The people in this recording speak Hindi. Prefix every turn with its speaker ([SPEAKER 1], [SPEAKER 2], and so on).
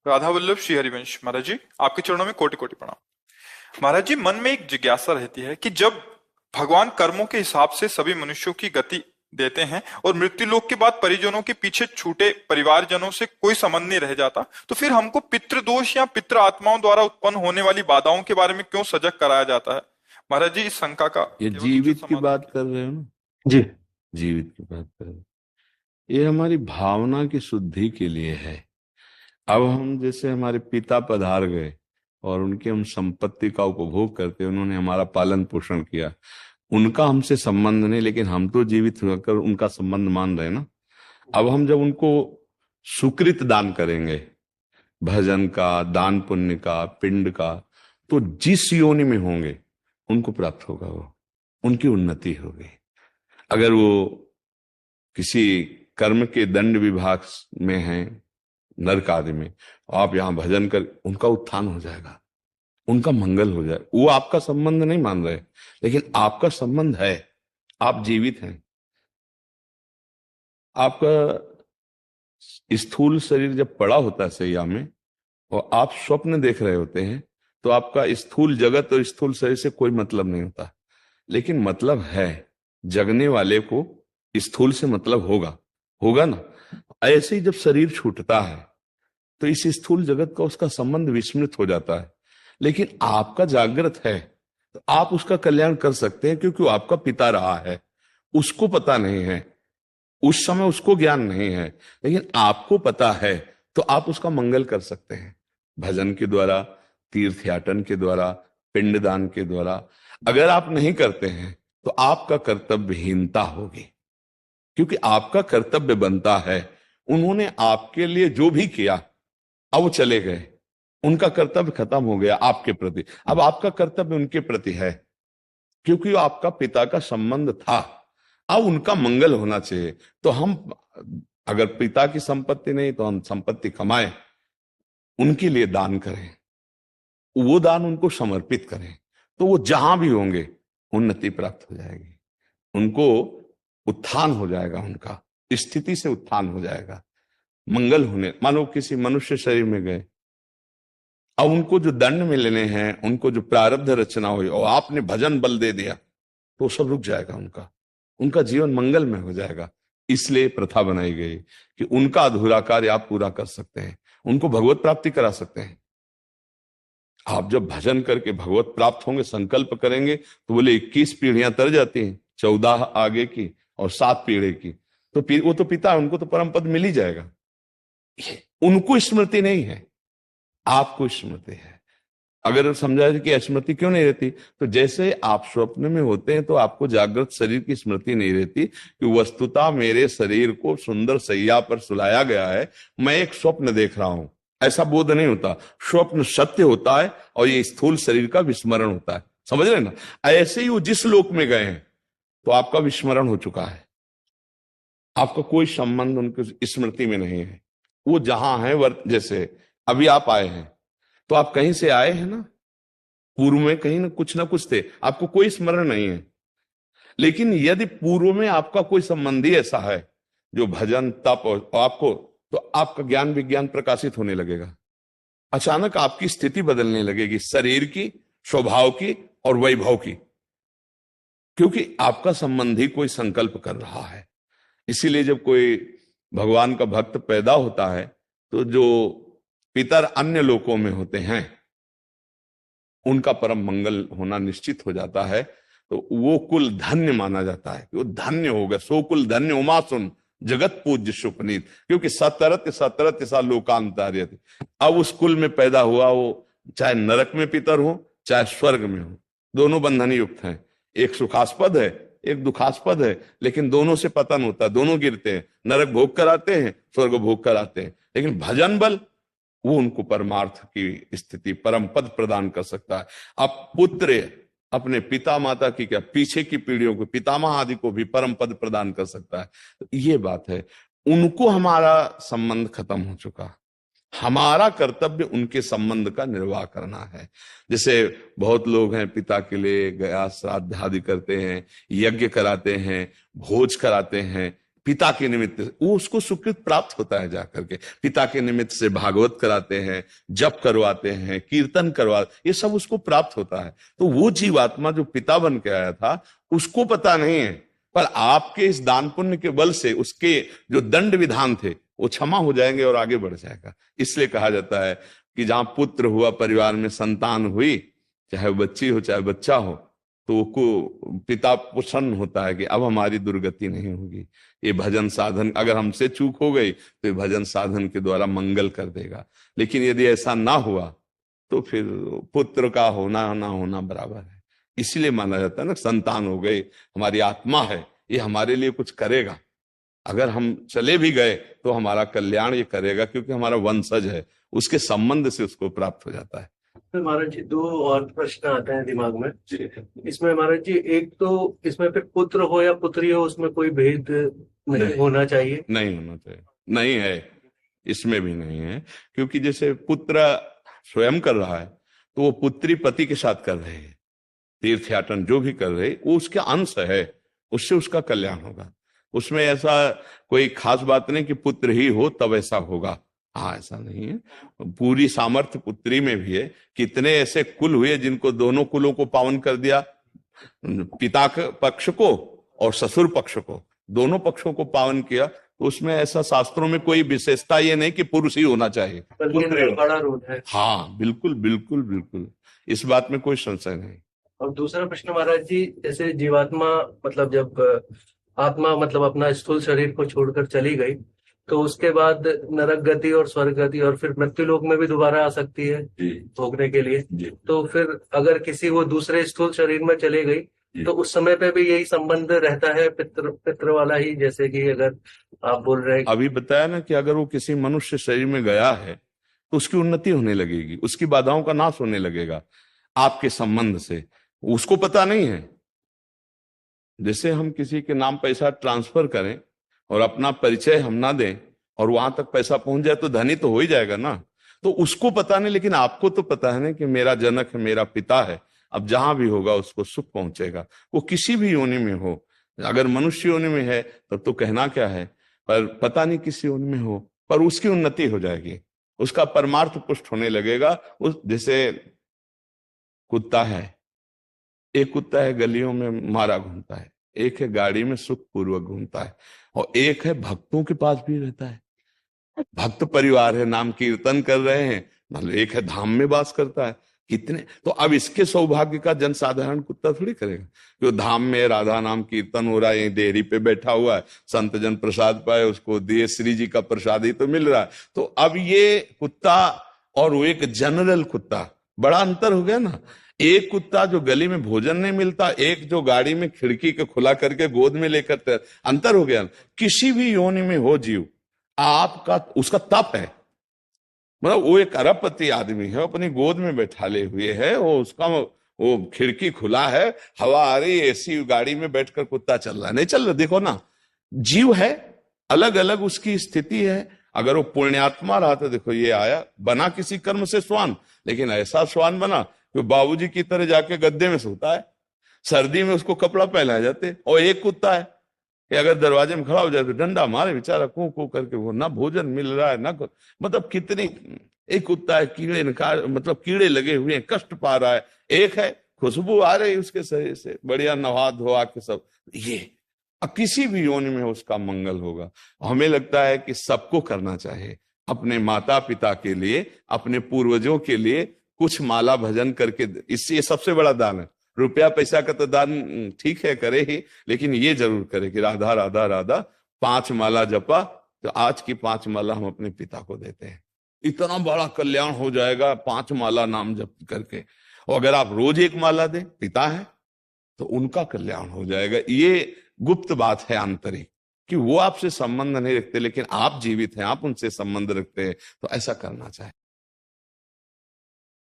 [SPEAKER 1] राधा वल्लभ श्री हरिवंश महाराज जी, आपके चरणों में कोटि कोटि प्रणाम। महाराज जी, मन में एक जिज्ञासा रहती है कि जब भगवान कर्मों के हिसाब से सभी मनुष्यों की गति देते हैं और मृत्यु लोक के बाद परिजनों के पीछे छूटे परिवारजनों से कोई संबंध नहीं रह जाता, तो फिर हमको पितृदोष या पितृ आत्माओं द्वारा उत्पन्न होने वाली बाधाओं के बारे में क्यों सजग कराया जाता है? महाराज जी, इस शंका का
[SPEAKER 2] ये
[SPEAKER 1] केवल
[SPEAKER 2] जीवित
[SPEAKER 1] उचित
[SPEAKER 2] की
[SPEAKER 1] समाधान
[SPEAKER 2] बात कर रहे हो ना?
[SPEAKER 3] जी।
[SPEAKER 2] जीवित की बात कर रहे हो। ये हमारी भावना की शुद्धि के लिए है। अब हम जैसे हमारे पिता पधार गए और उनके हम संपत्ति का उपभोग करते, उन्होंने हमारा पालन पोषण किया, उनका हमसे संबंध नहीं, लेकिन हम तो जीवित होकर उनका संबंध मान रहे ना। अब हम जब उनको सुकृत दान करेंगे, भजन का, दान पुण्य का, पिंड का, तो जिस योनि में होंगे उनको प्राप्त होगा, वो उनकी उन्नति होगी। अगर वो किसी कर्म के दंड विभाग में हैं, नरक आदि में, आप यहां भजन कर, उनका उत्थान हो जाएगा, उनका मंगल हो जाए। वो आपका संबंध नहीं मान रहे, लेकिन आपका संबंध है, आप जीवित हैं। आपका स्थूल शरीर जब पड़ा होता है सैया में और आप स्वप्न देख रहे होते हैं, तो आपका स्थूल जगत और स्थूल शरीर से कोई मतलब नहीं होता, लेकिन मतलब है, जगने वाले को स्थूल से मतलब होगा ना। ऐसे ही जब शरीर छूटता है तो इस स्थूल जगत का उसका संबंध विस्मृत हो जाता है, लेकिन आपका जागृत है तो आप उसका कल्याण कर सकते हैं, क्योंकि वो आपका पिता रहा है। उसको पता नहीं है, उस समय उसको ज्ञान नहीं है, लेकिन आपको पता है, तो आप उसका मंगल कर सकते हैं भजन के द्वारा, तीर्थयाटन के द्वारा, पिंडदान के द्वारा। अगर आप नहीं करते हैं तो आपका कर्तव्यहीनता होगी, क्योंकि आपका कर्तव्य बनता है। उन्होंने आपके लिए जो भी किया, अब वो चले गए, उनका कर्तव्य खत्म हो गया आपके प्रति। अब आपका कर्तव्य उनके प्रति है, क्योंकि वो आपका पिता का संबंध था। अब उनका मंगल होना चाहिए। तो हम अगर पिता की संपत्ति नहीं, तो हम संपत्ति कमाएं, उनके लिए दान करें, वो दान उनको समर्पित करें, तो वो जहां भी होंगे उन्नति प्राप्त हो जाएगी, उनको उत्थान हो जाएगा, उनका स्थिति से उत्थान हो जाएगा, मंगल होने। मानो किसी मनुष्य शरीर में गए, अब उनको जो दंड मिलने हैं, उनको जो प्रारब्ध रचना हुई, और आपने भजन बल दे दिया, तो सब रुक जाएगा, उनका जीवन मंगल में हो जाएगा। इसलिए प्रथा बनाई गई कि उनका अधूरा कार्य आप पूरा कर सकते हैं, उनको भगवत प्राप्ति करा सकते हैं। आप जब भजन करके भगवत प्राप्त होंगे, संकल्प करेंगे, तो बोले 21 पीढ़ियां तर जाती हैं, 14 आगे की और 7 पीढ़ी की, तो वो तो पिता है, उनको तो परम पद मिल ही जाएगा। उनको स्मृति नहीं है, आपको स्मृति है। अगर समझा जाए कि स्मृति क्यों नहीं रहती, तो जैसे आप स्वप्न में होते हैं तो आपको जागृत शरीर की स्मृति नहीं रहती कि वस्तुतः मेरे शरीर को सुंदर सैया पर सुलाया गया है, मैं एक स्वप्न देख रहा हूं, ऐसा बोध नहीं होता। स्वप्न सत्य होता है और ये स्थूल शरीर का विस्मरण होता है, समझ रहे ना। ऐसे ही वो जिस लोक में गए हैं, तो आपका विस्मरण हो चुका है, आपका कोई संबंध उनकी स्मृति में नहीं है। वो जहां है, जैसे अभी आप आए हैं, तो आप कहीं से आए हैं ना, पूर्व में कहीं ना कुछ थे, आपको कोई स्मरण नहीं है। लेकिन यदि पूर्व में आपका कोई संबंधी ऐसा है जो भजन तप और आपको, तो आपका ज्ञान विज्ञान प्रकाशित होने लगेगा, अचानक आपकी स्थिति बदलने लगेगी, शरीर की, स्वभाव की और वैभव की, क्योंकि आपका संबंधी कोई संकल्प कर रहा है। इसीलिए जब कोई भगवान का भक्त पैदा होता है, तो जो पितर अन्य लोकों में होते हैं, उनका परम मंगल होना निश्चित हो जाता है, तो वो कुल धन्य माना जाता है कि वो धन्य हो गया। सो कुल धन्य उमा सुन जगत पूज्य सुपनीत, क्योंकि सतरत सतरत सा लोकांतर्यति। अब उस कुल में पैदा हुआ, वो चाहे नरक में पितर हो चाहे स्वर्ग में हो, दोनों बंधन युक्त हैं। एक सुखास्पद है, एक दुखास्पद है, लेकिन दोनों से पतन होता है, दोनों गिरते हैं, नरक भोग कराते हैं, स्वर्ग भोग कराते हैं। लेकिन भजन बल वो उनको परमार्थ की स्थिति, परम पद प्रदान कर सकता है। अब पुत्र अपने पिता माता की क्या, पीछे की पीढ़ियों को, पितामह आदि को भी परम पद प्रदान कर सकता है। तो ये बात है, उनको हमारा संबंध खत्म हो चुका, हमारा कर्तव्य उनके संबंध का निर्वाह करना है। जैसे बहुत लोग हैं, पिता के लिए गया श्राद्ध आदि करते हैं, यज्ञ कराते हैं, भोज कराते हैं, पिता के निमित्त वो उसको सुकृत प्राप्त होता है जाकर के। पिता के निमित्त से भागवत कराते हैं, जप करवाते हैं, कीर्तन ये सब उसको प्राप्त होता है। तो वो जीवात्मा जो पिता बन के आया था उसको पता नहीं है, पर आपके इस दान पुण्य के बल से उसके जो दंड विधान थे वो क्षमा हो जाएंगे और आगे बढ़ जाएगा। इसलिए कहा जाता है कि जहां पुत्र हुआ, परिवार में संतान हुई, चाहे बच्ची हो चाहे बच्चा हो, तो को पिता प्रसन्न होता है कि अब हमारी दुर्गति नहीं होगी। ये भजन साधन, अगर हमसे चूक हो गई तो ये भजन साधन के द्वारा मंगल कर देगा। लेकिन यदि ऐसा ना हुआ तो फिर पुत्र का होना ना होना बराबर है। इसलिए माना जाता है ना, संतान हो गई, हमारी आत्मा है, ये हमारे लिए कुछ करेगा। अगर हम चले भी गए तो हमारा कल्याण ये करेगा, क्योंकि हमारा वंशज है, उसके संबंध से उसको प्राप्त हो जाता है।
[SPEAKER 3] तो महाराज जी, दो और प्रश्न आते हैं दिमाग में इसमें महाराज जी। एक तो इसमें फिर पुत्र हो या पुत्री हो, उसमें कोई भेद नहीं होना चाहिए?
[SPEAKER 2] नहीं होना चाहिए, नहीं है, इसमें भी नहीं है। क्योंकि जैसे पुत्र स्वयं कर रहा है तो वो पुत्री पति के साथ कर रहे हैं, तीर्थयाटन जो भी कर रहे वो उसके अंश है, उससे उसका कल्याण होगा। उसमें ऐसा कोई खास बात नहीं कि पुत्र ही हो तब ऐसा होगा। हाँ, ऐसा नहीं है, पूरी सामर्थ्य पुत्री में भी है। कितने ऐसे कुल हुए जिनको दोनों कुलों को पावन कर दिया, पिता के पक्ष को और ससुर पक्ष को, दोनों पक्षों को पावन किया। तो उसमें ऐसा शास्त्रों में कोई विशेषता ये नहीं कि पुरुष ही होना चाहिए,
[SPEAKER 3] बड़ा रोल है।
[SPEAKER 2] हाँ, बिल्कुल बिल्कुल बिल्कुल, इस बात में कोई संशय नहीं।
[SPEAKER 3] और दूसरा प्रश्न महाराज जी, जैसे जीवात्मा मतलब जब आत्मा मतलब अपना स्थूल शरीर को छोड़कर चली गई तो उसके बाद नरक गति और स्वर्ग गति और फिर मृत्यु लोक में भी दोबारा आ सकती है भोगने के लिए। तो फिर अगर किसी वो दूसरे स्थूल शरीर में चले गई तो उस समय पे भी यही संबंध रहता है पितृ वाला ही, जैसे कि अगर आप बोल रहे हैं
[SPEAKER 2] अभी बताया ना कि अगर वो किसी मनुष्य शरीर में गया है तो उसकी उन्नति होने लगेगी, उसकी बाधाओं का नाश होने लगेगा आपके संबंध से। उसको पता नहीं है। जैसे हम किसी के नाम पैसा ट्रांसफर करें और अपना परिचय हम ना दें और वहां तक पैसा पहुंच जाए तो धनी तो हो ही जाएगा ना। तो उसको पता नहीं, लेकिन आपको तो पता है ना कि मेरा जनक है, मेरा पिता है, अब जहां भी होगा उसको सुख पहुंचेगा। वो किसी भी योनि में हो, अगर मनुष्य योनि में है तब तो कहना क्या है, पर पता नहीं किसी योनि में हो, पर उसकी उन्नति हो जाएगी, उसका परमार्थ पुष्ट होने लगेगा। उस जैसे कुत्ता है, एक कुत्ता है गलियों में मारा घूमता है, एक है गाड़ी में सुख पूर्वक घूमता है, और एक है भक्तों के पास भी रहता है, भक्त परिवार है, नाम कीर्तन कर रहे हैं, मतलब एक है धाम में वास करता है। कितने तो अब इसके सौभाग्य का जनसाधारण कुत्ता थोड़ी करेगा। जो धाम में राधा नाम कीर्तन हो रहा है, देहरी पे बैठा हुआ है, संत जन प्रसाद पाए उसको दिए, श्री जी का प्रसाद ही तो मिल रहा है। तो अब ये कुत्ता और वो एक जनरल कुत्ता, बड़ा अंतर हो गया ना। एक कुत्ता जो गली में भोजन नहीं मिलता, एक जो गाड़ी में खिड़की के खुला करके गोद में लेकर, अंतर हो गया। किसी भी योनि में हो जीव, आपका उसका तप है, मतलब वो एक अरबपति आदमी है, अपनी गोद में बैठाले हुए है, वो उसका वो खिड़की खुला है, हवा आ रही, ऐसी गाड़ी में बैठकर कुत्ता चल रहा है, नहीं चल रहा। देखो ना, जीव है, अलग अलग उसकी स्थिति है। अगर वो पुण्यात्मा रहा तो देखो ये आया, बना किसी कर्म से स्वान, लेकिन ऐसा स्वान बना कि बाबूजी की तरह जाके गद्दे में सोता है, सर्दी में उसको कपड़ा पहनाए जाते। और एक कुत्ता है कि अगर दरवाजे में खड़ा हो जाए तो डंडा मारे बेचारा, कू कू करके, वो ना भोजन मिल रहा है ना, मतलब कितनी। एक कुत्ता है कीड़े मतलब कीड़े लगे हुए हैं, कष्ट पा रहा है। एक है खुशबू आ रही उसके शरीर से, बढ़िया नहा धोआ के सब। ये अब किसी भी योनि में उसका मंगल होगा। हमें लगता है कि सबको करना चाहिए, अपने माता पिता के लिए, अपने पूर्वजों के लिए कुछ माला भजन करके, इससे सबसे बड़ा दान है। रुपया पैसा का तो दान ठीक है करे ही, लेकिन ये जरूर करे कि राधा राधा राधा 5 माला जपा, तो आज की 5 माला हम अपने पिता को देते हैं, इतना बड़ा कल्याण हो जाएगा 5 माला नाम जप करके। और अगर आप रोज 1 माला दें, पिता है तो उनका कल्याण हो जाएगा। ये गुप्त बात है आंतरिक, कि वो आपसे संबंध नहीं रखते, लेकिन आप जीवित हैं, आप उनसे संबंध रखते हैं, तो ऐसा करना चाहिए।